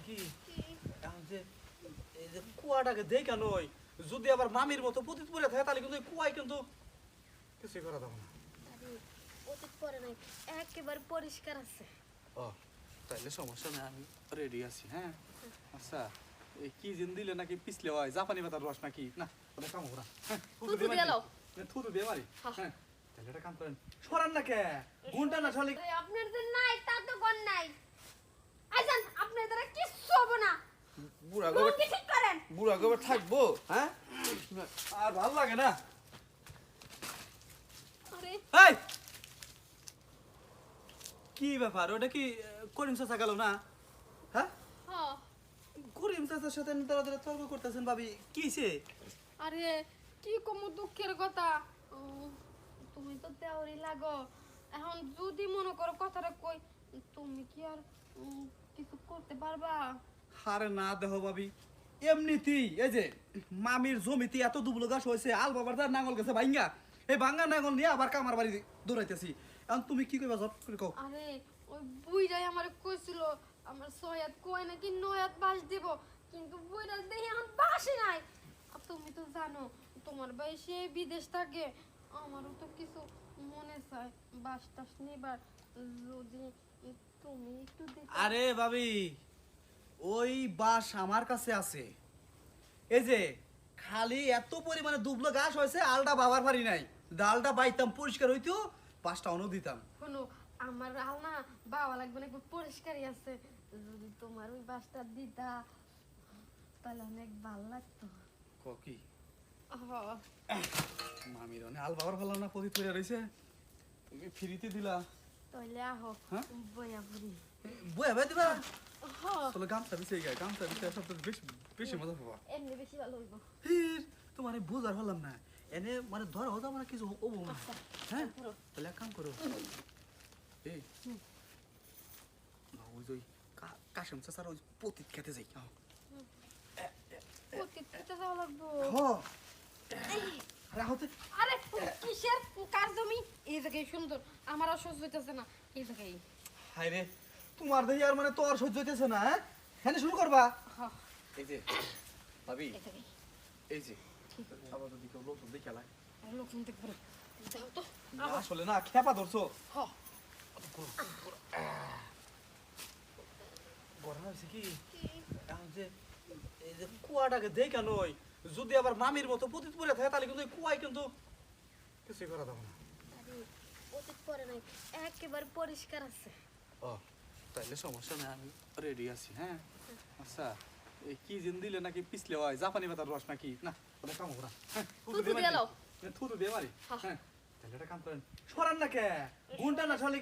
কি এখন যে এই যে কুয়াটাকে দেখে নয়, যদি আবার মামির মতো পতিত পরে থাকে তাহলে কিন্তু কুয়ায় কিন্তু কিছুই করা যাবে না। আরে অতীত পরে নাই, একেবারে পরিষ্কার আছে। ও তাইলে সমস্যা নেই, আমি রেডি আছি। হ্যাঁ আচ্ছা, এই কি জিন দিলে নাকি পিছলে হয় জাপানি পাতার রস নাকি না ওটা কাম করা। হ্যাঁ থুতু দিয়ে লাও। থুতু দিয়ে মারি। হ্যাঁ। হ্যাঁ তাহলে এটা কাম করেন, সরান না কে ঘুমটা না ছলে। এই আপনার যে নাই তা তো গন নাই। আইজান আপনার দ্বারা কিচ্ছু হবে না। বুড়া লোক ঠিক করেন। বুড়া গোবর থাকবো। হ্যাঁ আর ভাল লাগে না। আরে এই কি ব্যাপার, ওটা কি করিম চাচা গেল না? হ্যাঁ হ্যাঁ, করিম চাচার সাথে তারা তর্ক করতেছেন ভাবি, কি হইছে? আরে কি কম দুঃখের কথা। তুমি তো দেওয়ারই লাগো। এখন যদি মনে করো কথাটা কই, তুমি কি আর কিছু করতে পারবা? আরে না দেহ ভাবি, এমনিতেই এই যে মামির জমিতে এত দুবলো গাছ হয়েছে, আল বাবার তার নাঙ্গল গেছে ভাঙ্গা, এই ভাঙ্গা নাঙ্গল নিয়ে আবার কামার বাড়ি দৌড়াইতেছি। এখন তুমি কি কইবা জট করে কও। আরে ওই বুইরাই আমার কইছিল আমার সয়াত কই নাকি নয়াত বাস দিব, কিন্তু বুইরা দেখি এখন বাসে নাই। আর তুমি তো জানো তোমার ভাই সে বিদেশ থাকে, আমারও তো কিছু মনে চায় বাস টাস নিবার, যদি তুমি একটু দিতে। আরে ভাবি, ওই বাস আমার কাছে আছে। এই যে খালি এত পরিমাণে দুবলো গাছ হয়েছে, আলটা বাবার পারি নাই, ডালটা বাইতাম পরিষ্কার হইতো, পাঁচটা অন্য দিতাম। শোনো, আমার আল না বাবা লাগবে না, একটু পরিষ্কারই আছে। যদি তোমার ওই বাসটা দিতা তাহলে অনেক ভালো লাগতো। কি হ্যাঁ, মামির অনেক আল বাবার ভালো না, পরি পড়ে রয়েছে, তুমি ফ্রিতে দিলা। তাহলে আহো হ্যাঁ? বইয়া বুড়ি। বয়ে ভাই দিবা। হ্যাঁ, চলো গামছা বিছে গায়ে, গামছা বিছে সব বেশি বেশি মজা পাবা। এমনি বেশি ভালো হইব। হির তোমার বুঝার হলাম না, এনে মানে ধরা হতো মানে কিছু হবো না। হ্যাঁ তাহলে এক কাম করো, এই ওই যে কাশেম চাচার ওই পতিত খেতে যাই। প্রতিটা যাওয়া লাগবো। আরে হতে আরে কিসের কার জমি? এই জায়গায় সুন্দর, আমার আর সহ্য হইতেছে না এই জায়গায়। হাই রে, তোমার দেখি আর মানে তো আর সহ্য হইতেছে না। হ্যাঁ হ্যাঁ শুরু করবা। হ্যাঁ, এই যে ভাবি, এই জায়গায় এই যে আবার যদি কেউ লোক দেখে লাই, আর লোক শুনতে পারে। যাও তো। আসলে না খেপা ধরছো। হ্যাঁ, গরম হয়েছে কি এখন যে এই যে কুয়াটাকে দেখে নয়, যদি আবার মামির মতো পতিত পরে থাকে তাহলে কিন্তু এই কুয়ায় কিন্তু কিছুই করা যাবে না। আরে অতীত পরে নাই, একেবারে পরিষ্কার আছে। ও তাইলে সমস্যা নেই, আমি রেডি আছি। হ্যাঁ আচ্ছা, এই কি জিন দিলে নাকি পিছলে হয় জাপানি পাতার রস নাকি না ওটা কাম করা। হ্যাঁ থুতু দিয়ে লাও। থুতু দিয়ে মারি। হ্যাঁ। হ্যাঁ তাহলে এটা কাম করেন, সরান না কে ঘুমটা না ছলে।